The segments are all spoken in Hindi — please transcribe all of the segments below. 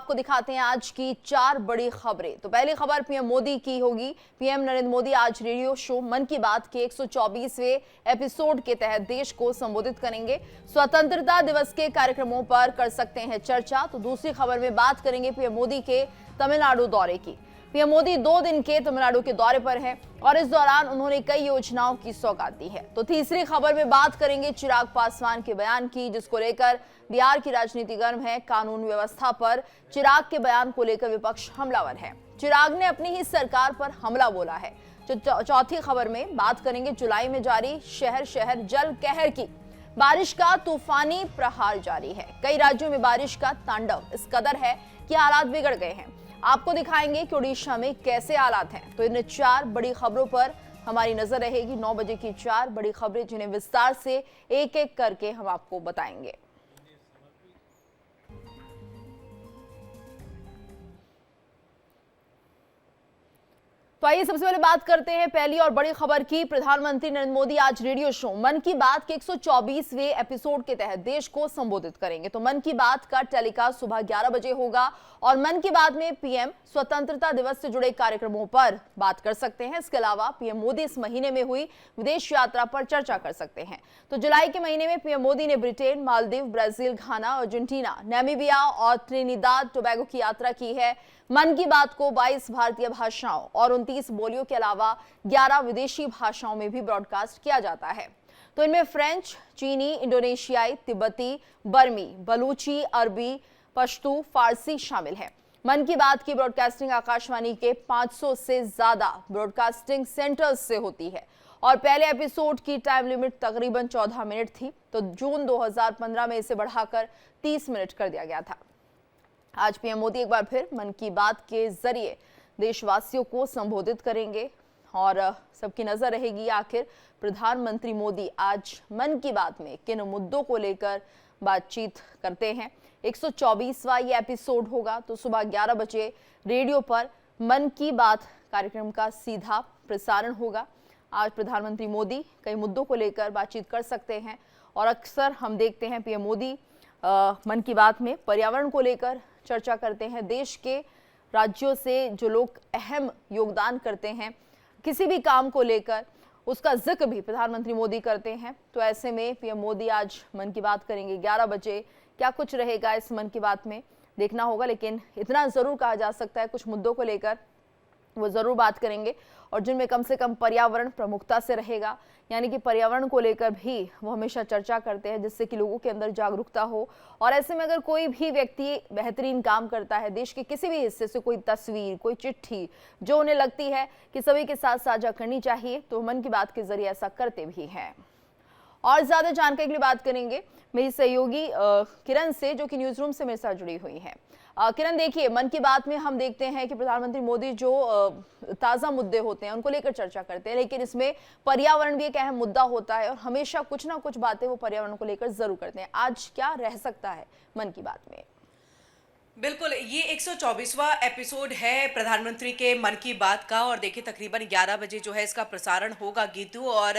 आपको दिखाते हैं आज की 4 बड़ी खबरें। तो पहली खबर पीएम मोदी की होगी। पीएम नरेंद्र मोदी आज रेडियो शो मन की बात के 124वें एपिसोड के तहत देश को संबोधित करेंगे। स्वतंत्रता दिवस के कार्यक्रमों पर कर सकते हैं चर्चा। तो दूसरी खबर में बात करेंगे पीएम मोदी के तमिलनाडु दौरे की। पीएम मोदी 2 दिन के तमिलनाडु के दौरे पर हैं और इस दौरान उन्होंने कई योजनाओं की सौगात दी है। तो तीसरी खबर में बात करेंगे चिराग पासवान के बयान की, जिसको लेकर बिहार की राजनीति गर्म है। कानून व्यवस्था पर चिराग के बयान को लेकर विपक्ष हमलावर है। चिराग ने अपनी ही सरकार पर हमला बोला है। चौथी खबर में बात करेंगे जुलाई में जारी शहर शहर जल कहर की। बारिश का तूफानी प्रहार जारी है। कई राज्यों में बारिश का तांडव इस कदर है कि हालात बिगड़ गए हैं। आपको दिखाएंगे कि ओडिशा में कैसे हालात हैं। तो इन 4 बड़ी खबरों पर हमारी नजर रहेगी। 9 बजे की 4 बड़ी खबरें, जिन्हें विस्तार से एक एक करके हम आपको बताएंगे। तो आइए सबसे पहले बात करते हैं पहली और बड़ी खबर की। प्रधानमंत्री नरेंद्र मोदी आज रेडियो शो मन की बात के 124वें एपिसोड के तहत देश को संबोधित करेंगे। तो मन की बात का टेलीकास्ट सुबह 11 बजे होगा और मन की बात में पीएम स्वतंत्रता दिवस से जुड़े कार्यक्रमों पर बात कर सकते हैं। इसके अलावा पीएम मोदी इस महीने में हुई विदेश यात्रा पर चर्चा कर सकते हैं। तो जुलाई के महीने में पीएम मोदी ने ब्रिटेन, मालदीव, ब्राजील, घाना, अर्जेंटीना, नामीबिया और त्रिनिदाद टोबैगो की यात्रा की है। मन की बात को 22 भारतीय भाषाओं और 29 बोलियों के अलावा 11 विदेशी भाषाओं में भी ब्रॉडकास्ट किया जाता है। तो इनमें फ्रेंच, चीनी, इंडोनेशियाई, तिब्बती, बर्मी, बलूची, अरबी, पश्तू, फारसी शामिल है। मन की बात की ब्रॉडकास्टिंग आकाशवाणी के 500 से ज्यादा ब्रॉडकास्टिंग सेंटर्स से होती है और पहले एपिसोड की टाइम लिमिट तकरीबन 14 मिनट थी। तो जून 2015 में इसे बढ़ाकर 30 मिनट कर दिया गया था। आज पीएम मोदी एक बार फिर मन की बात के जरिए देशवासियों को संबोधित करेंगे और सबकी नजर रहेगी आखिर प्रधानमंत्री मोदी आज मन की बात में किन मुद्दों को लेकर बातचीत करते हैं। 124वां ये एपिसोड होगा। तो सुबह 11 बजे रेडियो पर मन की बात कार्यक्रम का सीधा प्रसारण होगा। आज प्रधानमंत्री मोदी कई मुद्दों को लेकर बातचीत कर सकते हैं और अक्सर हम देखते हैं पीएम मोदी मन की बात में पर्यावरण को लेकर चर्चा करते हैं। देश के राज्यों से जो लोग अहम योगदान करते हैं किसी भी काम को लेकर, उसका जिक्र भी प्रधानमंत्री मोदी करते हैं। तो ऐसे में पीएम मोदी आज मन की बात करेंगे 11 बजे। क्या कुछ रहेगा इस मन की बात में देखना होगा, लेकिन इतना जरूर कहा जा सकता है कुछ मुद्दों को लेकर वो जरूर बात करेंगे और जिनमें कम से कम पर्यावरण प्रमुखता से रहेगा। यानी कि पर्यावरण को लेकर भी वो हमेशा चर्चा करते हैं, जिससे कि लोगों के अंदर जागरूकता हो। और ऐसे में अगर कोई भी व्यक्ति बेहतरीन काम करता है, देश के किसी भी हिस्से से कोई तस्वीर, कोई चिट्ठी जो उन्हें लगती है कि सभी के साथ साझा करनी चाहिए, तो मन की बात के जरिए ऐसा करते भी हैं। और ज्यादा जानकारी के लिए बात करेंगे मेरी सहयोगी किरण से, जो कि न्यूज रूम से मेरे साथ जुड़ी हुई हैं। किरण, देखिए मन की बात में हम देखते हैं कि प्रधानमंत्री मोदी जो ताज़ा मुद्दे होते हैं उनको लेकर चर्चा करते हैं, लेकिन इसमें पर्यावरण भी एक अहम मुद्दा होता है और हमेशा कुछ ना कुछ बातें वो पर्यावरण को लेकर जरूर करते हैं। आज क्या रह सकता है मन की बात में? बिल्कुल, ये 124वां एपिसोड है प्रधानमंत्री के मन की बात का और देखिए तकरीबन 11 बजे जो है इसका प्रसारण होगा गीतू। और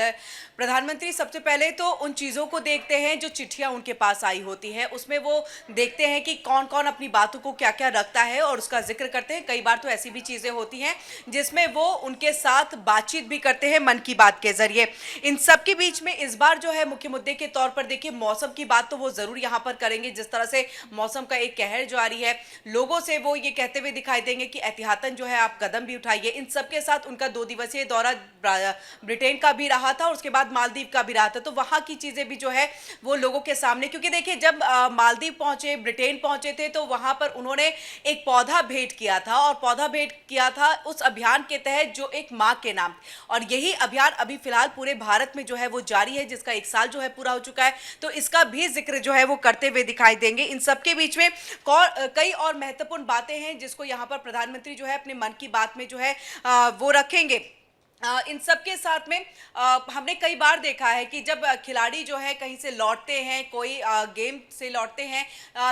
प्रधानमंत्री सबसे पहले तो उन चीज़ों को देखते हैं जो चिट्ठियां उनके पास आई होती हैं, उसमें वो देखते हैं कि कौन कौन अपनी बातों को क्या क्या रखता है और उसका जिक्र करते हैं। कई बार तो ऐसी भी चीज़ें होती हैं जिसमें वो उनके साथ बातचीत भी करते हैं मन की बात के जरिए। इन सब के बीच में इस बार जो है मुख्य मुद्दे के तौर पर देखिए मौसम की बात तो वो ज़रूर यहाँ पर करेंगे। जिस तरह से मौसम का एक कहर जारी है, लोगों से वो ये कहते हुए दिखाई देंगे कि एहतियातन जो है आप कदम भी उठाइए। इन सब के साथ उनका 2 दिवसीय दौरा ब्रिटेन का भी रहा था और उसके बाद मालदीव का भी रहा था। तो वहाँ की चीज़ें भी जो है वो लोगों के सामने, क्योंकि देखिए जब मालदीव पहुँचे, ब्रिटेन पहुँचे थे, तो वहाँ पर उन्होंने एक पौधा भेंट किया था और पौधा भेंट किया था उस अभियान के तहत जो एक माँ के नाम, और यही अभियान अभी फिलहाल पूरे भारत में जो है वो जारी है, जिसका 1 साल जो है पूरा हो चुका है। तो इसका भी जिक्र जो है वो करते हुए दिखाई देंगे। इन सब के बीच में कई और महत्वपूर्ण बातें हैं जिसको यहाँ पर प्रधानमंत्री जो है अपने मन की बात में जो है वो रखेंगे। इन सब के साथ में हमने कई बार देखा है कि जब खिलाड़ी जो है कहीं से लौटते हैं, कोई गेम से लौटते हैं,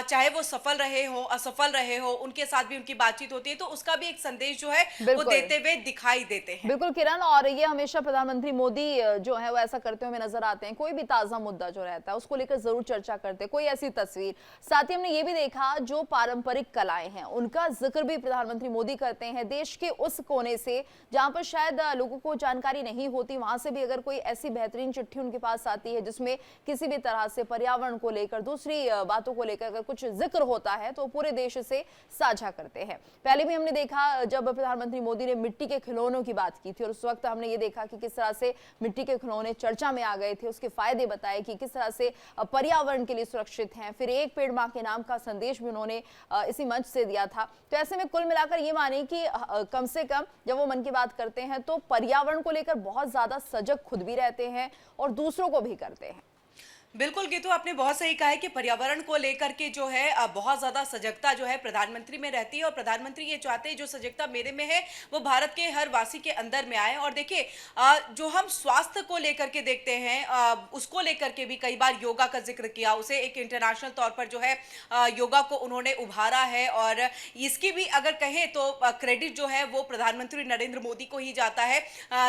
चाहे वो सफल रहे हो असफल रहे हो, उनके साथ भी उनकी बातचीत होती है, तो उसका भी एक संदेश जो है वो देते हुए दिखाई देते हैं। बिल्कुल किरण, और ये हमेशा प्रधानमंत्री मोदी जो है वो ऐसा करते हुए नजर आते हैं। कोई भी ताजा मुद्दा जो रहता है उसको लेकर जरूर चर्चा करते हैं, कोई ऐसी तस्वीर। साथ ही हमने ये भी देखा जो पारंपरिक कलाएं हैं उनका जिक्र भी प्रधानमंत्री मोदी करते हैं। देश के उस कोने से जहां पर शायद लोगों को जानकारी नहीं होती, वहां से भी अगर कोई ऐसी बेहतरीन चिट्ठी उनके पास आती है जिसमें किसी भी तरह से पर्यावरण को लेकर, दूसरी बातों को लेकर अगर कुछ जिक्र होता है तो पूरे देश से साझा करते हैं। पहले भी हमने देखा जब प्रधानमंत्री मोदी ने मिट्टी के खिलौनों की बात की थी, और उस वक्त हमने ये देखा कि किस तरह से मिट्टी के खिलौने चर्चा में आ गए थे, उसके फायदे बताए कि किस तरह से पर्यावरण के लिए सुरक्षित हैं। फिर एक पेड़ मां के नाम का संदेश भी उन्होंने इसी मंच से दिया था। तो ऐसे में कुल मिलाकर ये माने कि कम से कम जब वो मन की बात करते हैं तो पर्यावरण को लेकर बहुत ज्यादा सजग खुद भी रहते हैं और दूसरों को भी करते हैं। बिल्कुल गीतू, आपने बहुत सही कहा है कि पर्यावरण को लेकर के जो है बहुत ज्यादा सजगता जो है प्रधानमंत्री में रहती है, और प्रधानमंत्री ये चाहते हैं जो सजगता मेरे में है वो भारत के हर वासी के अंदर में आए। और देखिए जो हम स्वास्थ्य को लेकर के देखते हैं, उसको लेकर के भी कई बार योगा का जिक्र किया, उसे एक इंटरनेशनल तौर पर जो है योगा को उन्होंने उभारा है। और इसकी भी अगर कहें तो क्रेडिट जो है वो प्रधानमंत्री नरेंद्र मोदी को ही जाता है,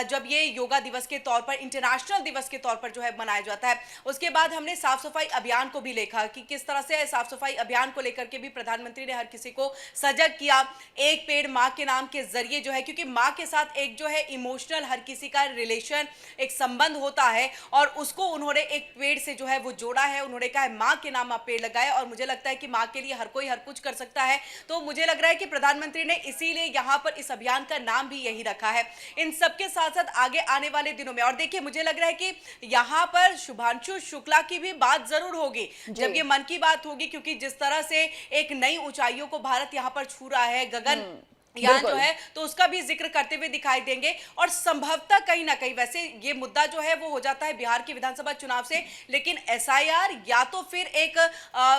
जब ये योगा दिवस के तौर पर, इंटरनेशनल दिवस के तौर पर जो है मनाया जाता है। उसके बाद हमने साफ सफाई अभियान को भी देखा कि किस तरह से साफ सफाई अभियान को लेकर के भी प्रधानमंत्री ने हर किसी को सजग किया, एक पेड़ मां के नाम के जरिए जो है, क्योंकि मां के साथ एक जो है इमोशनल हर किसी का रिलेशन, एक संबंध होता है, और उसको उन्होंने एक पेड़ से जो है वो जोड़ा है। उन्होंने कहा है मां के नाम आप पेड़ लगाए, और मुझे लगता है कि मां के लिए हर कोई हर कुछ कर सकता है। तो मुझे लग रहा है कि प्रधानमंत्री ने इसीलिए यहां पर इस अभियान का नाम भी यही रखा है। इन सबके साथ साथ आगे आने वाले दिनों में, और देखिए मुझे लग रहा है कि यहां पर शुभांशु शुक्ला की भी बात जरूर होगी जब ये मन की बात होगी, क्योंकि जिस तरह से एक नई ऊंचाइयों को भारत यहां पर छू रहा है, गगन यान जो है, तो उसका भी जिक्र करते हुए दिखाई देंगे। और संभवतः कहीं ना कहीं, वैसे ये मुद्दा जो है वो हो जाता है बिहार के विधानसभा चुनाव से, लेकिन एसआईआर या तो फिर एक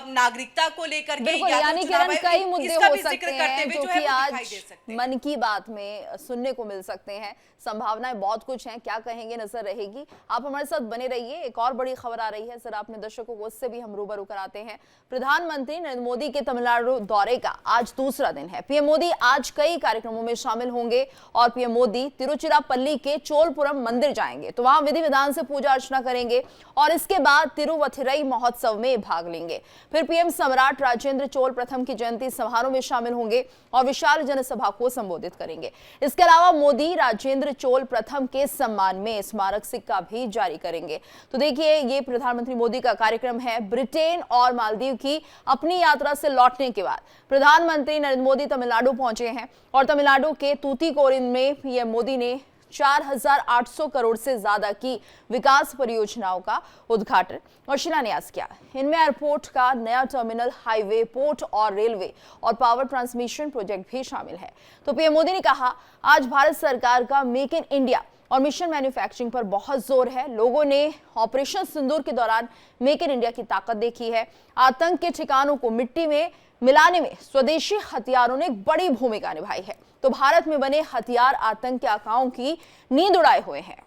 नागरिकता को लेकर के, या यानी तो चुनाव कई मुद्दे हो सकते हैं जो कि आज आज मन की बात में सुनने को मिल सकते हैं। संभावनाएं बहुत कुछ हैं, क्या कहेंगे नजर रहेगी। आप हमारे साथ बने रहिए। एक और बड़ी खबर आ रही है, जरा अपने दर्शकों को उससे भी हम रूबरू कराते हैं। प्रधानमंत्री नरेंद्र मोदी के तमिलनाडु दौरे का आज दूसरा दिन है। पीएम मोदी आज कई कार्यक्रमों में शामिल होंगे, और पीएम मोदी तिरुचिरापल्ली के चोलपुरम मंदिर जाएंगे, तो वहां विधि विधान से पूजा अर्चना करेंगे, और इसके बाद तिरुवथिरई महोत्सव में भाग लेंगे। फिर पीएम सम्राट राजेंद्र चोल प्रथम की जयंती समारोह में शामिल होंगे और विशाल जनसभा को संबोधित करेंगे। इसके अलावा मोदी राजेंद्र चोल प्रथम के सम्मान में स्मारक सिक्का भी जारी करेंगे। तो देखिए, ये प्रधानमंत्री मोदी का कार्यक्रम है। ब्रिटेन और मालदीव की अपनी यात्रा से लौटने के बाद प्रधानमंत्री नरेंद्र मोदी तमिलनाडु पहुंचे हैं, और तमिलनाडु के तूतीकोरिन में पीएम मोदी ने 4,800 करोड़ से ज्यादा की विकास परियोजनाओं का उद्घाटन और शिलान्यास किया। इनमें एयरपोर्ट का नया टर्मिनल, हाईवे, पोर्ट और रेलवे और पावर ट्रांसमिशन प्रोजेक्ट भी शामिल है। तो पीएम मोदी ने कहा, आज भारत सरकार का मेक इन इंडिया और मिशन मैन्युफैक्चरिंग पर बहुत जोर है। लोगों ने ऑपरेशन सिंदूर के दौरान मेक इन इंडिया की ताकत देखी है। आतंक के ठिकानों को मिट्टी में मिलाने में स्वदेशी हथियारों ने एक बड़ी भूमिका निभाई है। तो भारत में बने हथियार आतंक के आकाओं की नींद उड़ाए हुए हैं।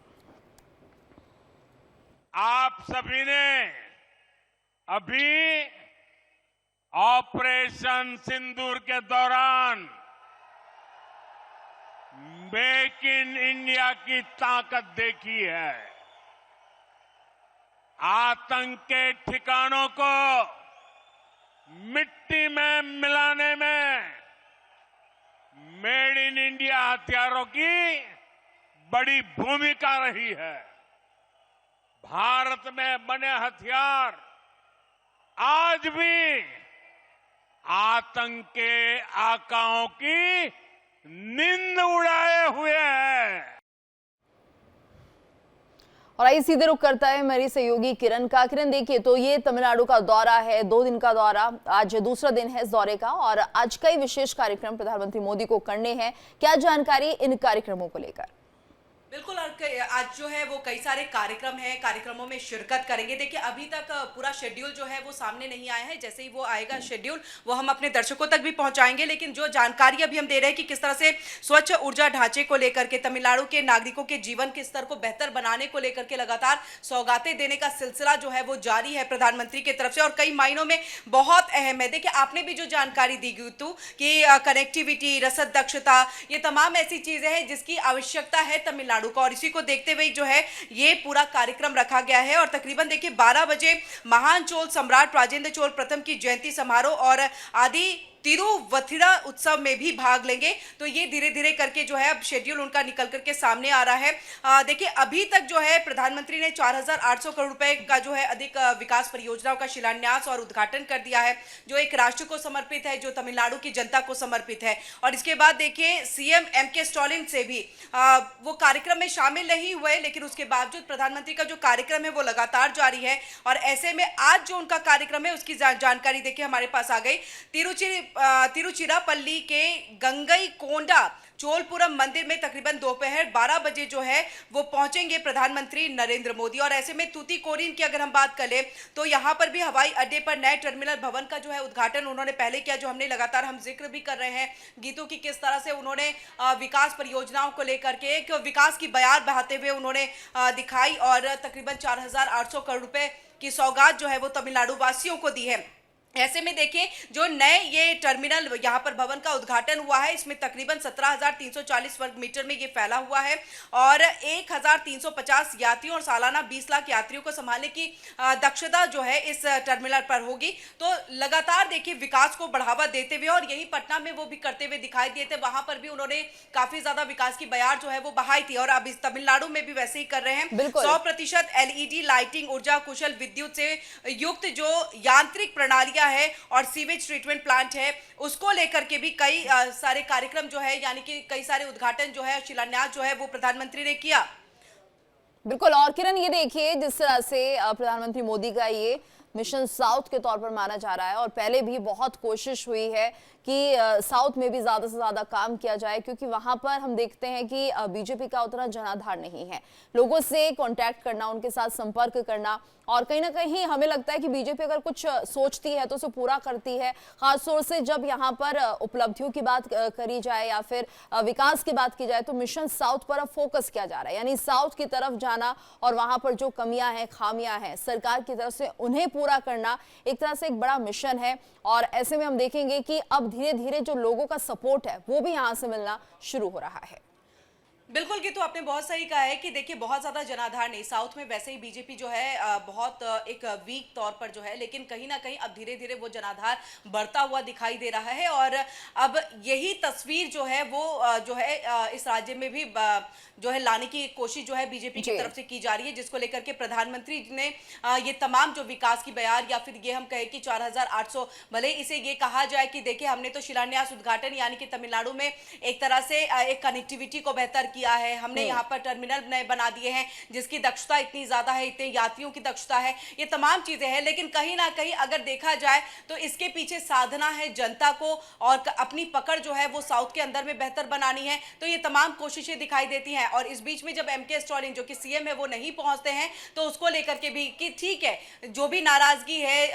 आप सभी ने अभी ऑपरेशन सिंदूर के दौरान मेक इन इंडिया की ताकत देखी है। आतंक के ठिकानों को मिट्टी में मिलाने में मेड इन इंडिया हथियारों की बड़ी भूमिका रही है। भारत में बने हथियार आज भी आतंक के आकाओं की नींद उड़ाए हुए हैं। और आइए सीधे रुख करता है मेरी सहयोगी किरण का। किरण, देखिए, तो ये तमिलनाडु का दौरा है, 2 दिन का दौरा, आज दूसरा दिन है इस दौरे का, और आज कई विशेष कार्यक्रम प्रधानमंत्री मोदी को करने हैं। क्या जानकारी इन कार्यक्रमों को लेकर? बिल्कुल। और आज जो है वो कई सारे कार्यक्रम हैं, कार्यक्रमों में शिरकत करेंगे। देखिए अभी तक पूरा शेड्यूल जो है वो सामने नहीं आया है। जैसे ही वो आएगा शेड्यूल, वो हम अपने दर्शकों तक भी पहुंचाएंगे। लेकिन जो जानकारी अभी हम दे रहे हैं कि किस तरह से स्वच्छ ऊर्जा ढांचे को लेकर के तमिलनाडु के नागरिकों के जीवन के स्तर को बेहतर बनाने को लेकर के लगातार सौगातें देने का सिलसिला जो है वो जारी है प्रधानमंत्री की तरफ से, और कई मायनों में बहुत अहम है। देखिए आपने भी जो जानकारी दी गीतू कि कनेक्टिविटी, रसद दक्षता, ये तमाम ऐसी चीजें हैं जिसकी आवश्यकता है तमिलनाडु को, और इसी को देखते हुए जो है ये पूरा कार्यक्रम रखा गया है। और तकरीबन देखिए 12 बजे महान चोल सम्राट राजेंद्र चोल प्रथम की जयंती समारोह और आदि तिरुवथिरा उत्सव में भी भाग लेंगे। तो ये धीरे धीरे करके जो है अब शेड्यूल उनका निकल करके सामने आ रहा है। देखिए अभी तक जो है प्रधानमंत्री ने 4,800 करोड़ रुपए का जो है अधिक विकास परियोजनाओं का शिलान्यास और उद्घाटन कर दिया है, जो एक राष्ट्र को समर्पित है, जो तमिलनाडु की जनता को समर्पित है। और इसके बाद देखिए सीएम एमके स्टालिन से भी वो कार्यक्रम में शामिल नहीं हुए, लेकिन उसके बावजूद प्रधानमंत्री का जो कार्यक्रम है वो लगातार जारी है। और ऐसे में आज जो उनका कार्यक्रम है उसकी जानकारी देखिए हमारे पास आ गई। तिरुचिरापल्ली के गंगई कोंडा चोलपुरम मंदिर में तकरीबन दोपहर 12 बजे जो है वो पहुंचेंगे प्रधानमंत्री नरेंद्र मोदी। और ऐसे में तूतीकोरिन की अगर हम बात करें तो यहां पर भी हवाई अड्डे पर नए टर्मिनल भवन का जो है उद्घाटन उन्होंने पहले किया, जो हमने लगातार हम जिक्र भी कर रहे हैं गीतों की, किस तरह से उन्होंने विकास परियोजनाओं को लेकर के एक विकास की बयार बहाते हुए उन्होंने दिखाई, और तकरीबन 4,800 करोड़ रुपए की सौगात जो है वो तमिलनाडु वासियों को दी है। ऐसे में देखिए जो नए ये टर्मिनल यहाँ पर भवन का उद्घाटन हुआ है, इसमें तकरीबन 17,340 वर्ग मीटर में ये फैला हुआ है, और 1,350 यात्रियों और सालाना 20 लाख यात्रियों को संभालने की दक्षता जो है इस टर्मिनल पर होगी। तो लगातार देखिए विकास को बढ़ावा देते हुए, और यही पटना में वो भी करते हुए दिखाई दिए थे, वहां पर भी उन्होंने काफी ज्यादा विकास की बयार जो है वो बहाई थी, और अब इस तमिलनाडु में भी वैसे ही कर रहे हैं। 100% LED लाइटिंग, ऊर्जा कुशल विद्युत से युक्त जो यांत्रिक प्रणालियां है और सीवेज ट्रीटमेंट प्लांट है, उसको लेकर के भी कई सारे कार्यक्रम जो है, यानी कि कई सारे उद्घाटन जो है, शिलान्यास जो है वो प्रधानमंत्री ने किया। बिल्कुल। और किरण ये देखिए जिस तरह से प्रधानमंत्री मोदी का ये मिशन साउथ के तौर पर माना जा रहा है, और पहले भी बहुत कोशिश हुई है कि साउथ में भी ज्यादा से ज्यादा काम किया जाए, क्योंकि वहां पर हम देखते हैं कि बीजेपी का उतना जनाधार नहीं है। लोगों से कांटेक्ट करना, उनके साथ संपर्क करना, और कहीं ना कहीं हमें लगता है कि बीजेपी अगर कुछ सोचती है तो उसे पूरा करती है। खासतौर से जब यहाँ पर उपलब्धियों की बात करी जाए या फिर विकास की बात की जाए, तो मिशन साउथ पर अब फोकस किया जा रहा है, यानी साउथ की तरफ जाना और वहां पर जो कमियां हैं, खामियां हैं, सरकार की तरफ से उन्हें पूरा करना एक तरह से एक बड़ा मिशन है। और ऐसे में हम देखेंगे कि अब धीरे धीरे जो लोगों का सपोर्ट है वो भी यहाँ से मिलना शुरू हो रहा है। बिल्कुल कि तो आपने बहुत सही कहा है कि देखिए बहुत ज़्यादा जनाधार नहीं, साउथ में वैसे ही बीजेपी जो है बहुत एक वीक तौर पर जो है, लेकिन कहीं ना कहीं अब धीरे धीरे वो जनाधार बढ़ता हुआ दिखाई दे रहा है। और अब यही तस्वीर जो है वो जो है इस राज्य में भी जो है लाने की कोशिश जो है बीजेपी की तरफ से की जा रही है, जिसको लेकर के प्रधानमंत्री ने ये तमाम जो विकास की बयार, या फिर ये हम कहें कि 4,800 भले इसे ये कहा जाए कि देखिए हमने तो शिलान्यास उद्घाटन यानी कि तमिलनाडु में एक तरह से एक कनेक्टिविटी को बेहतर किया है, हमने यहाँ पर टर्मिनल नए बना दिए हैं जिसकी दक्षता इतनी ज्यादा है, इतने यात्रियों की दक्षता है, ये तमाम चीजें हैं। लेकिन कहीं ना कहीं अगर देखा जाए तो इसके पीछे साधना है जनता को और अपनी पकड़ जो है वो साउथ के अंदर में बेहतर बनानी है। तो ये तमाम कोशिशें दिखाई देती हैं। और इस बीच में जब एमके स्टालिन जो कि सीएम है वो नहीं पहुंचते हैं, तो उसको लेकर के भी कि ठीक है जो भी नाराजगी है,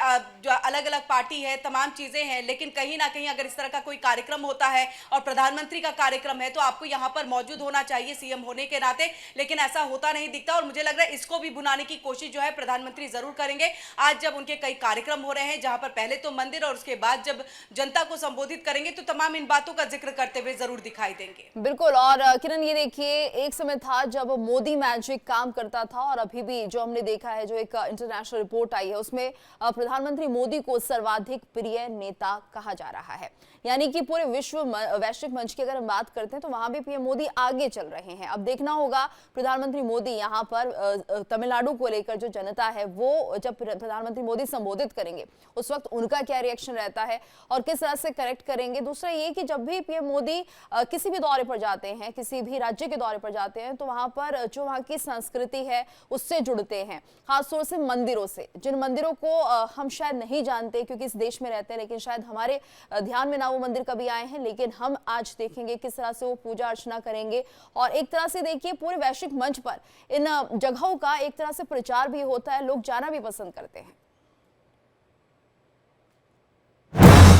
जो अलग अलग पार्टी है, तमाम चीजें हैं, लेकिन कहीं ना कहीं अगर इस तरह का कोई कार्यक्रम होता है और प्रधानमंत्री का कार्यक्रम है तो आपको यहाँ पर मौजूद होना चाहिए सीएम होने के नाते, लेकिन ऐसा होता नहीं दिखता। और मुझे लग रहा है इसको भी भुनाने की कोशिश जो है प्रधानमंत्री जरूर करेंगे। आज जब उनके कई कार्यक्रम हो रहे हैं जहां पर पहले तो मंदिर और उसके बाद जब जनता को संबोधित करेंगे तो तमाम इन बातों का जिक्र करते हुए जरूर दिखाई देंगे। बिल्कुल। और किरण ये देखिए एक समय था जब मोदी मैजिक काम करता था, और अभी भी जो हमने देखा है, जो एक इंटरनेशनल रिपोर्ट आई है उसमें प्रधानमंत्री मोदी को सर्वाधिक प्रिय नेता कहा जा रहा है, यानी कि पूरे वैश्विक मंच की अगर हम बात करते हैं तो वहां भी पीएम मोदी आगे चल रहे हैं। अब देखना होगा प्रधानमंत्री मोदी यहाँ पर तमिलनाडु को लेकर जो जनता है वो जब प्रधानमंत्री मोदी संबोधित करेंगे उस वक्त उनका क्या रिएक्शन रहता है और किस तरह से करेक्ट करेंगे। दूसरा ये कि जब भी पीएम मोदी किसी भी दौरे पर जाते हैं, किसी भी राज्य के दौरे पर जाते हैं, तो वहां पर जो वहां की संस्कृति है उससे जुड़ते हैं, खासतौर से मंदिरों से, जिन मंदिरों को हम शायद नहीं जानते क्योंकि इस देश में रहते हैं, लेकिन शायद हमारे ध्यान में ना वो मंदिर कभी आए हैं, लेकिन हम आज देखेंगे किस तरह से वो पूजा अर्चना करेंगे। और एक तरह से देखिए पूरे वैश्विक मंच पर इन जगहों का एक तरह से प्रचार भी होता है, लोग जाना भी पसंद करते हैं।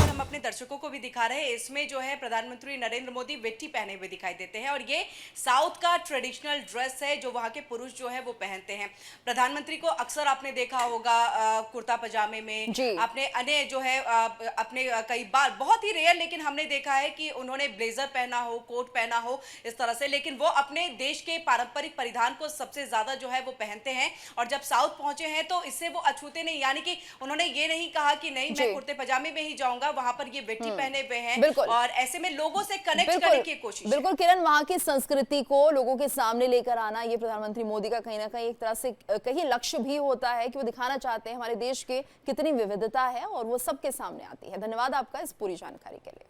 हम अपने दर्शकों को भी दिखा रहे हैं, इसमें जो है प्रधानमंत्री नरेंद्र मोदी वेट्टी पहने हुए दिखाई देते हैं और ये साउथ का ट्रेडिशनल ड्रेस है जो वहाँ के पुरुष जो है वो पहनते हैं। प्रधानमंत्री को अक्सर आपने देखा होगा कुर्ता पजामे में, आपने अन्य जो है अपने कई बार, बहुत ही रेयर, लेकिन हमने देखा है कि उन्होंने ब्लेजर पहना हो, कोट पहना हो इस तरह से, लेकिन वो अपने देश के पारंपरिक परिधान को सबसे ज्यादा जो है वो पहनते हैं। और जब साउथ पहुंचे हैं तो इससे वो अछूते नहीं, यानी कि उन्होंने ये नहीं कहा कि नहीं मैं कुर्ते पजामे में ही जाऊंगा, वहां पर ये वेट्टी पहने हुए हैं और ऐसे में लोगों से कनेक्ट करने की कोशिश। बिल्कुल किरण, वहां की संस्कृति को लोगों के सामने लेकर आना ये प्रधानमंत्री मोदी का कहीं ना कहीं एक तरह से कहीं लक्ष्य भी होता है कि वो दिखाना चाहते हैं हमारे देश के कितनी विविधता है और वो सबके सामने आती है। धन्यवाद आपका इस पूरी जानकारी के लिए।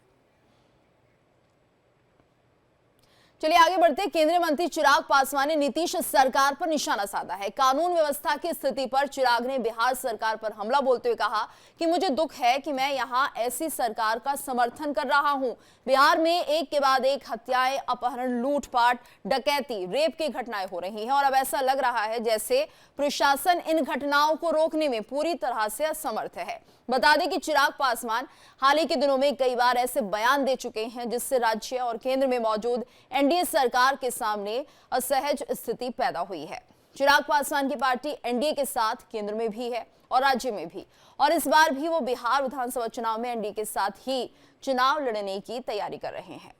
चलिए आगे बढ़ते। केंद्रीय मंत्री चिराग पासवान ने नीतीश सरकार पर निशाना साधा है। कानून व्यवस्था की स्थिति पर चिराग ने बिहार सरकार पर हमला बोलते हुए कहा कि मुझे दुख है कि मैं यहां ऐसी सरकार का समर्थन कर रहा हूं। बिहार में एक के बाद एक हत्याएं, अपहरण, लूटपाट, डकैती, रेप की घटनाएं हो रही हैं और अब ऐसा लग रहा है जैसे प्रशासन इन घटनाओं को रोकने में पूरी तरह से असमर्थ है। बता दें कि चिराग पासवान हाल ही के दिनों में कई बार ऐसे बयान दे चुके हैं जिससे राज्य और केंद्र में मौजूद एनडीए सरकार के सामने असहज स्थिति पैदा हुई है। चिराग पासवान की पार्टी एनडीए के साथ केंद्र में भी है और राज्य में भी, और इस बार भी वो बिहार विधानसभा चुनाव में एनडीए के साथ ही चुनाव लड़ने की तैयारी कर रहे हैं।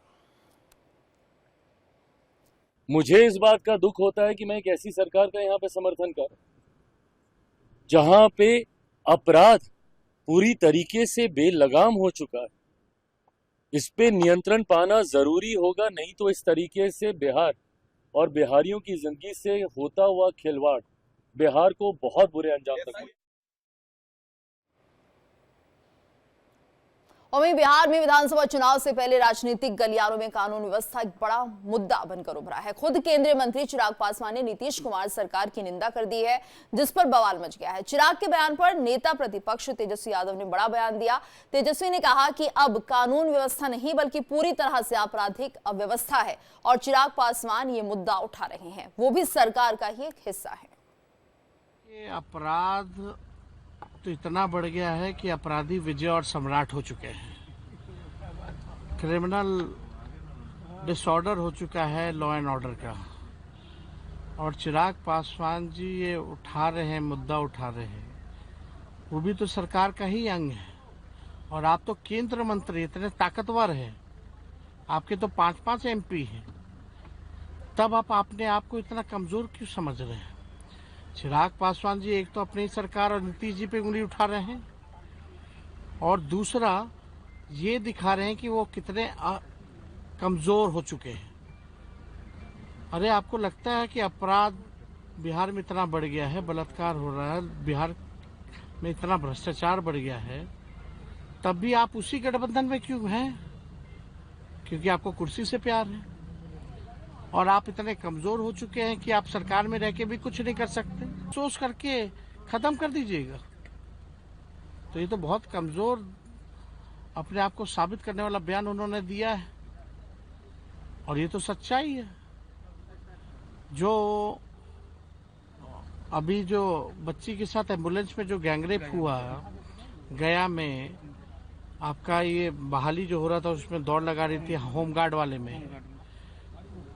मुझे इस बात का दुख होता है कि मैं एक ऐसी सरकार का यहाँ पे समर्थन कर, जहां पे अपराध पूरी तरीके से बेलगाम हो चुका है। इस पे नियंत्रण पाना जरूरी होगा, नहीं तो इस तरीके से बिहार और बिहारियों की जिंदगी से होता हुआ खिलवाड़ बिहार को बहुत बुरे अंजाम तक। और वहीं बिहार में विधानसभा चुनाव से पहले राजनीतिक गलियारों में कानून व्यवस्था एक बड़ा मुद्दा बनकर उभरा है। खुद केंद्रीय मंत्री चिराग पासवान ने नीतीश कुमार सरकार की निंदा कर दी है, जिस पर बवाल मच गया है। चिराग के बयान पर नेता प्रतिपक्ष तेजस्वी यादव ने बड़ा बयान दिया। तेजस्वी ने कहा कि अब कानून व्यवस्था नहीं बल्कि पूरी तरह से आपराधिक अव्यवस्था है और चिराग पासवान ये मुद्दा उठा रहे हैं, वो भी सरकार का ही एक हिस्सा है। ये अपराध तो इतना बढ़ गया है कि अपराधी विजय और सम्राट हो चुके हैं। क्रिमिनल डिसऑर्डर हो चुका है लॉ एंड ऑर्डर का, और चिराग पासवान जी ये उठा रहे हैं, मुद्दा उठा रहे हैं, वो भी तो सरकार का ही अंग है। और आप तो केंद्र मंत्री इतने ताकतवर हैं, आपके तो 5-5 एमपी हैं, तब आप अपने आप को इतना कमजोर क्यों समझ रहे हैं? चिराग पासवान जी एक तो अपनी सरकार और नीतीश जी पे उंगली उठा रहे हैं, और दूसरा ये दिखा रहे हैं कि वो कितने कमजोर हो चुके हैं। अरे आपको लगता है कि अपराध बिहार में इतना बढ़ गया है, बलात्कार हो रहा है, बिहार में इतना भ्रष्टाचार बढ़ गया है, तब भी आप उसी गठबंधन में क्यों हैं? क्योंकि आपको कुर्सी से प्यार है और आप इतने कमजोर हो चुके हैं कि आप सरकार में रह के भी कुछ नहीं कर सकते। सोच करके खत्म कर दीजिएगा। तो ये तो बहुत कमजोर अपने आप को साबित करने वाला बयान उन्होंने दिया है, और ये तो सच्चाई है। जो अभी जो बच्ची के साथ एम्बुलेंस में जो गैंगरेप हुआ गया में, आपका ये बहाली जो हो रहा था उसमें दौड़ लगा रही थी होमगार्ड वाले में,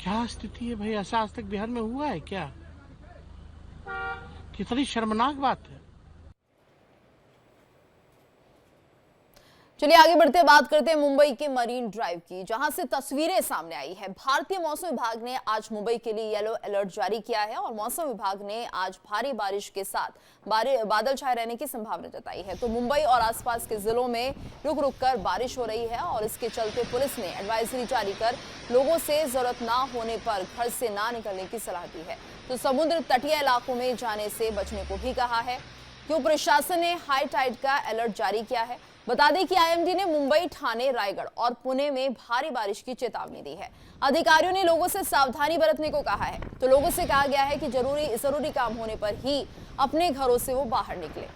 क्या स्थिति है भाई? ऐसा आज तक बिहार में हुआ है क्या? कितनी शर्मनाक बात है। चलिए आगे बढ़ते बात करते हैं मुंबई के मरीन ड्राइव की, जहां से तस्वीरें सामने आई है। भारतीय मौसम विभाग ने आज मुंबई के लिए येलो अलर्ट जारी किया है और मौसम विभाग ने आज भारी बारिश के साथ बादल छाए रहने की संभावना जताई है। तो मुंबई और आसपास के जिलों में रुक रुक कर बारिश हो रही है और इसके चलते पुलिस ने एडवाइजरी जारी कर लोगों से जरूरत ना होने पर घर से ना निकलने की सलाह दी है। तो समुद्र तटीय इलाकों में जाने से बचने को भी कहा है। क्यों प्रशासन ने हाई टाइड का अलर्ट जारी किया है? बता दें कि आईएमडी ने मुंबई, ठाणे, रायगढ़ और पुणे में भारी बारिश की चेतावनी दी है। अधिकारियों ने लोगों से सावधानी बरतने को कहा है। तो लोगों से कहा गया है कि जरूरी काम होने पर ही अपने घरों से वो बाहर निकले।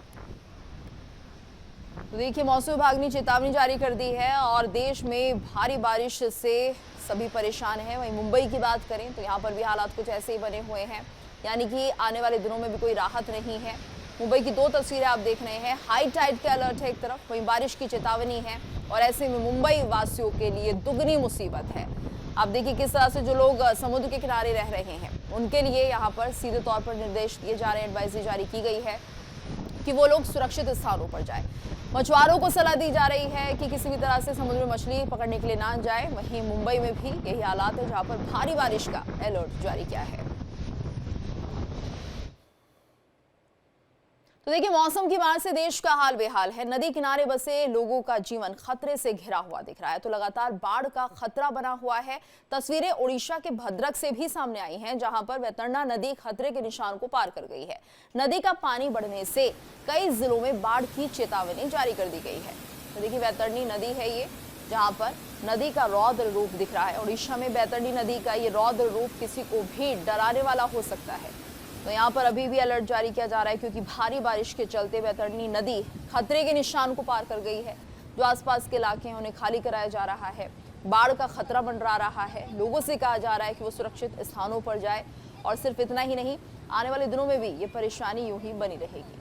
तो देखिए, मौसम विभाग ने चेतावनी जारी कर दी है और देश में भारी बारिश से सभी परेशान हैं। वहीं मुंबई की बात करें तो यहाँ पर भी हालात कुछ ऐसे ही बने हुए हैं, यानी कि आने वाले दिनों में भी कोई राहत नहीं है। मुंबई की 2 तस्वीरें आप देख रहे हैं। हाई टाइड के अलर्ट है एक तरफ, वहीं बारिश की चेतावनी है और ऐसे में मुंबई वासियों के लिए दुगनी मुसीबत है। आप देखिए किस तरह से जो लोग समुद्र के किनारे रह रहे हैं उनके लिए यहाँ पर सीधे तौर पर निर्देश दिए जा रहे हैं, एडवाइजरी जारी की गई है कि वो लोग सुरक्षित स्थानों पर जाएं। मछुआरों को सलाह दी जा रही है कि किसी भी तरह से समुद्र में मछली पकड़ने के लिए ना जाए। वहीं मुंबई में भी यही हालात है, जहां पर भारी बारिश का अलर्ट जारी किया है। तो देखिए, मौसम की मार से देश का हाल बेहाल है। नदी किनारे बसे लोगों का जीवन खतरे से घिरा हुआ दिख रहा है, तो लगातार बाढ़ का खतरा बना हुआ है। तस्वीरें ओडिशा के भद्रक से भी सामने आई हैं, जहां पर वैतरणा नदी खतरे के निशान को पार कर गई है। नदी का पानी बढ़ने से कई जिलों में बाढ़ की चेतावनी जारी कर दी गई है। तो देखिए, वैतरणी नदी है ये, जहां पर नदी का रौद्र रूप दिख रहा है। ओडिशा में वैतरणी नदी का ये रौद्र रूप किसी को भी डराने वाला हो सकता है। तो यहाँ पर अभी भी अलर्ट जारी किया जा रहा है, क्योंकि भारी बारिश के चलते वैतरणी नदी खतरे के निशान को पार कर गई है। जो आसपास के इलाके हैं उन्हें खाली कराया जा रहा है। बाढ़ का खतरा मंडरा रहा है। लोगों से कहा जा रहा है कि वो सुरक्षित स्थानों पर जाए, और सिर्फ इतना ही नहीं, आने वाले दिनों में भी ये परेशानी यूं ही बनी रहेगी।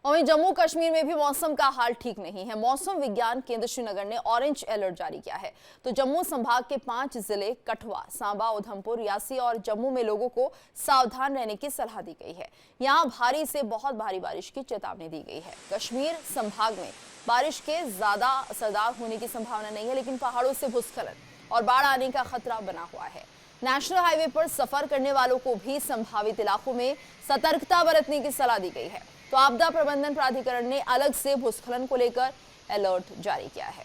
और वहीं जम्मू कश्मीर में भी मौसम का हाल ठीक नहीं है। मौसम विज्ञान केंद्र श्रीनगर ने ऑरेंज अलर्ट जारी किया है। तो जम्मू संभाग के 5 जिले कठुआ, सांबा, उधमपुर, रियासी और जम्मू में लोगों को सावधान रहने की सलाह दी गई है। यहाँ भारी से बहुत भारी बारिश की चेतावनी दी गई है। कश्मीर संभाग में बारिश के ज्यादा असरदार होने की संभावना नहीं है, लेकिन पहाड़ों से भूस्खलन और बाढ़ आने का खतरा बना हुआ है। नेशनल हाईवे पर सफर करने वालों को भी संभावित इलाकों में सतर्कता बरतने की सलाह दी गई है। तो आपदा प्रबंधन प्राधिकरण ने अलग से भूस्खलन को लेकर अलर्ट जारी किया है।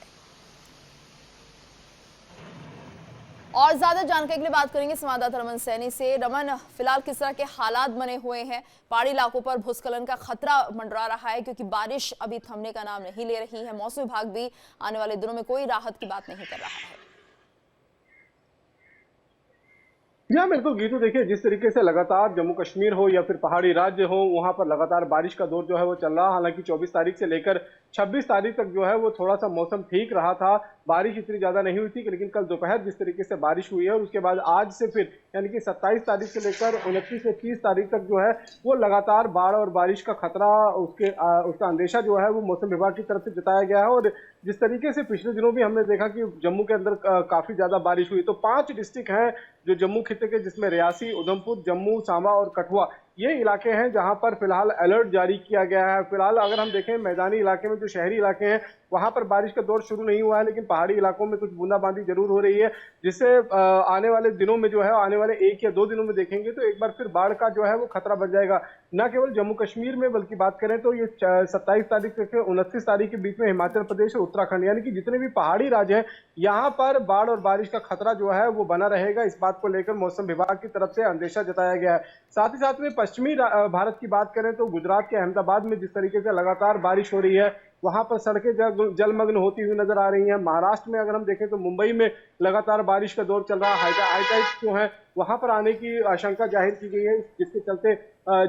और ज्यादा जानकारी के लिए बात करेंगे संवाददाता रमन सैनी से। रमन, फिलहाल किस तरह के हालात बने हुए हैं? पहाड़ी इलाकों पर भूस्खलन का खतरा मंडरा रहा है, क्योंकि बारिश अभी थमने का नाम नहीं ले रही है। मौसम विभाग भी आने वाले दिनों में कोई राहत की बात नहीं कर रहा है। जी बिल्कुल गीतू, देखिए जिस तरीके से लगातार जम्मू कश्मीर हो या फिर पहाड़ी राज्य हो, वहां पर लगातार बारिश का दौर जो है वो चल रहा। हालांकि 24 तारीख से लेकर 26 तारीख तक जो है वो थोड़ा सा मौसम ठीक रहा था, बारिश इतनी ज्यादा नहीं हुई थी। लेकिन कल दोपहर जिस तरीके से बारिश हुई है और उसके बाद आज से फिर यानी कि 27 तारीख से लेकर 29 से 30 तारीख तक जो है वो लगातार बाढ़ और बारिश का खतरा, उसका अंदेशा जो है वो मौसम विभाग की तरफ से जताया गया है। और जिस तरीके से पिछले दिनों भी हमने देखा कि जम्मू के अंदर काफी ज्यादा बारिश हुई, तो 5 डिस्ट्रिक्ट हैं जो जम्मू खित्ते के, जिसमें रियासी, उधमपुर, जम्मू, सांबा और कठुआ, ये इलाके हैं जहां पर फिलहाल अलर्ट जारी किया गया है। फिलहाल अगर हम देखें मैदानी इलाके में, जो शहरी इलाके हैं, वहां पर बारिश का दौर शुरू नहीं हुआ है, लेकिन पहाड़ी इलाकों में कुछ बूंदाबांदी जरूर हो रही है, जिससे आने वाले दिनों में जो है, आने वाले 1 या 2 दिनों में देखेंगे तो एक बार फिर बाढ़ का जो है वो खतरा बढ़ जाएगा। न केवल जम्मू कश्मीर में, बल्कि बात करें तो ये 27 तारीख से 29 तारीख के बीच में हिमाचल प्रदेश और उत्तराखंड, यानी कि जितने भी पहाड़ी राज्य हैं, यहाँ पर बाढ़ और बारिश का खतरा जो है वो बना रहेगा। इस बात को लेकर मौसम विभाग की तरफ से अंदेशा जताया गया है। साथ ही साथ में पश्चिमी भारत की बात करें तो गुजरात के अहमदाबाद में जिस तरीके से लगातार बारिश हो रही है, वहां पर सड़कें जलमग्न होती हुई नजर आ रही हैं। महाराष्ट्र में अगर हम देखें तो मुंबई में लगातार बारिश का दौर चल रहा है। हाई टाइड जो है वहां पर आने की आशंका जाहिर की गई है, जिसके चलते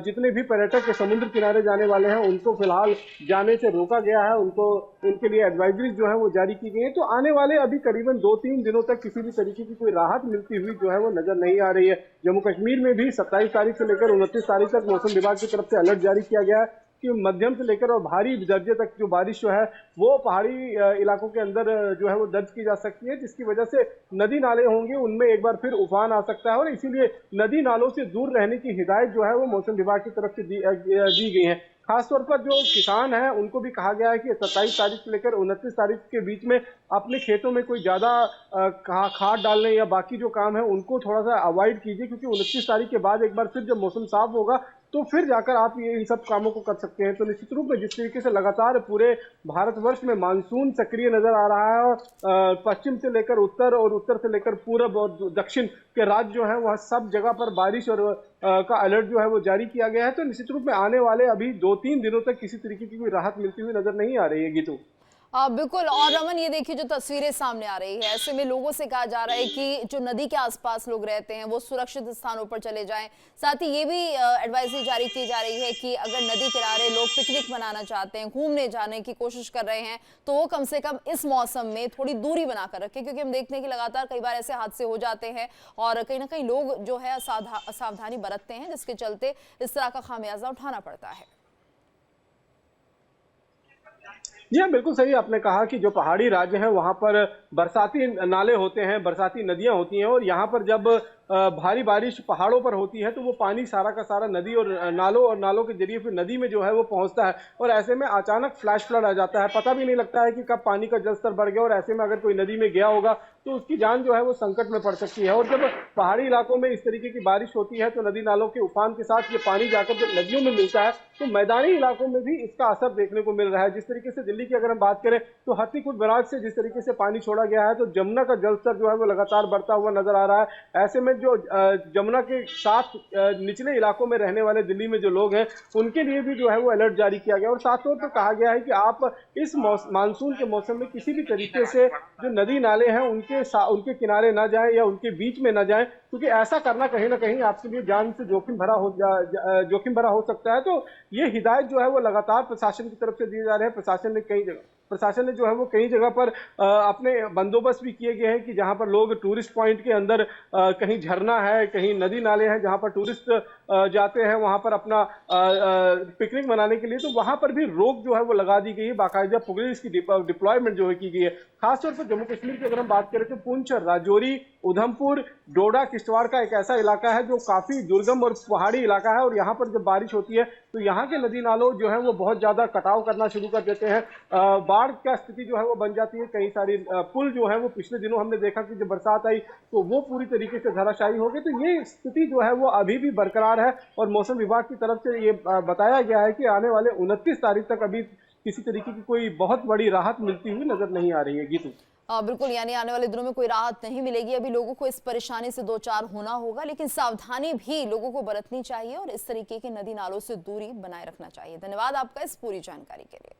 जितने भी पर्यटक समुद्र किनारे जाने वाले हैं उनको फिलहाल जाने से रोका गया है। उनके लिए एडवाइजरीज जो है वो जारी की गई है। तो आने वाले अभी करीबन 2-3 दिनों तक किसी भी तरीके की कोई राहत मिलती हुई जो है वो नजर नहीं आ रही है। जम्मू कश्मीर में भी 27 तारीख से लेकर 29 तारीख तक मौसम विभाग की तरफ से अलर्ट जारी किया गया है कि मध्यम से लेकर और भारी दर्जे तक जो बारिश जो है वो पहाड़ी इलाकों के अंदर जो है वो दर्ज की जा सकती है, जिसकी वजह से नदी नाले होंगे उनमें एक बार फिर उफान आ सकता है। और इसीलिए नदी नालों से दूर रहने की हिदायत जो है वो मौसम विभाग की तरफ से दी गई है। खासतौर पर जो किसान हैं उनको भी कहा गया है कि 27 तारीख से लेकर 29 तारीख के बीच में अपने खेतों में कोई ज्यादा खाद डालने या बाकी जो काम है उनको थोड़ा सा अवॉइड कीजिए, क्योंकि 29 तारीख के बाद एक बार फिर जब मौसम साफ होगा तो फिर जाकर आप ये इन सब कामों को कर सकते हैं। तो निश्चित रूप में जिस तरीके से लगातार पूरे भारतवर्ष में मानसून सक्रिय नजर आ रहा है, पश्चिम से लेकर उत्तर और उत्तर से लेकर पूरब और दक्षिण के राज्य जो है वह सब जगह पर बारिश और का अलर्ट जो है वो जारी किया गया है। तो निश्चित रूप में आने वाले अभी 2-3 दिनों तक किसी तरीके की कोई राहत मिलती हुई नजर नहीं आ रही है। गीतू, बिल्कुल। और रमन, ये देखिए जो तस्वीरें सामने आ रही है, ऐसे में लोगों से कहा जा रहा है कि जो नदी के आसपास लोग रहते हैं वो सुरक्षित स्थानों पर चले जाएं। साथ ही ये भी एडवाइजरी जारी की जा रही है कि अगर नदी किनारे लोग पिकनिक मनाना चाहते हैं, घूमने जाने की कोशिश कर रहे हैं, तो वो कम से कम इस मौसम में थोड़ी दूरी बनाकर रखें, क्योंकि हम देखते हैं कि लगातार कई बार ऐसे हादसे हो जाते हैं और कहीं ना कहीं लोग जो है असावधानी बरतते हैं, जिसके चलते इस तरह का खामियाजा उठाना पड़ता है। जी हाँ, बिल्कुल सही आपने कहा कि जो पहाड़ी राज्य है वहाँ पर बरसाती नाले होते हैं, बरसाती नदियाँ होती हैं, और यहाँ पर जब भारी बारिश पहाड़ों पर होती है तो वो पानी सारा का सारा नदी और नालों के जरिए फिर नदी में जो है वो पहुँचता है, और ऐसे में अचानक फ्लैश फ्लड आ जाता है। पता भी नहीं लगता है कि कब पानी का जलस्तर बढ़ गया, और ऐसे में अगर कोई नदी में गया होगा तो उसकी जान जो है वो संकट में पड़ सकती है। और जब पहाड़ी इलाकों में इस तरीके की बारिश होती है तो नदी नालों के उफान के साथ ये पानी जाकर जब नदियों में मिलता है तो मैदानी इलाकों में भी इसका असर देखने को मिल रहा है। जिस तरीके से दिल्ली की अगर हम बात करें तो हाथीकुंड बैराज से जिस तरीके से पानी छोड़ा गया है तो जमुना का जलस्तर जो है वो लगातार बढ़ता हुआ नजर आ रहा है। ऐसे में जो जमुना के साथ निचले इलाकों में रहने वाले दिल्ली में जो लोग हैं उनके लिए भी जो है वो अलर्ट जारी किया गया, और साथ तौर पर कहा गया है कि आप इस मानसून के मौसम में किसी भी तरीके से जो नदी नाले हैं उनके किनारे ना जाएं या उनके बीच में ना जाएं, क्योंकि ऐसा करना कहीं ना कहीं आपके लिए जान से जोखिम भरा हो सकता है। तो ये हिदायत जो है वो लगातार प्रशासन की तरफ से दिए जा रहे हैं। प्रशासन ने जो है वो कई जगह पर अपने बंदोबस्त भी किए गए हैं कि जहां पर लोग टूरिस्ट पॉइंट के अंदर कहीं झरना है, कहीं नदी नाले हैं जहां पर टूरिस्ट जाते हैं वहां पर अपना पिकनिक मनाने के लिए, तो वहां पर भी रोक जो है वो लगा दी गई है। बाकायदा पुलिस की डिप्लॉयमेंट जो है की गई है। खासतौर पर जम्मू कश्मीर की अगर हम बात करें तो पुंछ, राजौरी, उधमपुर, डोडा, किश्तवाड़ का एक ऐसा इलाका है जो काफी दुर्गम और पहाड़ी इलाका है, और यहाँ पर जब बारिश होती है तो यहाँ के नदी नालों जो है वो बहुत ज्यादा कटाव करना शुरू कर देते हैं। बाढ़ का स्थिति जो है वो बन जाती है। कई सारी पुल जो है वो पिछले दिनों हमने देखा कि जब बरसात आई तो वो पूरी तरीके से धराशायी हो गई। तो ये स्थिति जो है वो अभी भी बरकरार है, और मौसम विभाग की तरफ से ये बताया गया है कि आने वाले 29 तारीख तक अभी किसी तरीके की कोई बहुत बड़ी राहत मिलती हुई नजर नहीं आ रही है। गीतू, बिल्कुल, यानी आने वाले दिनों में कोई राहत नहीं मिलेगी। अभी लोगों को इस परेशानी से दो चार होना होगा, लेकिन सावधानी भी लोगों को बरतनी चाहिए और इस तरीके के नदी नालों से दूरी बनाए रखना चाहिए। धन्यवाद आपका इस पूरी जानकारी के लिए।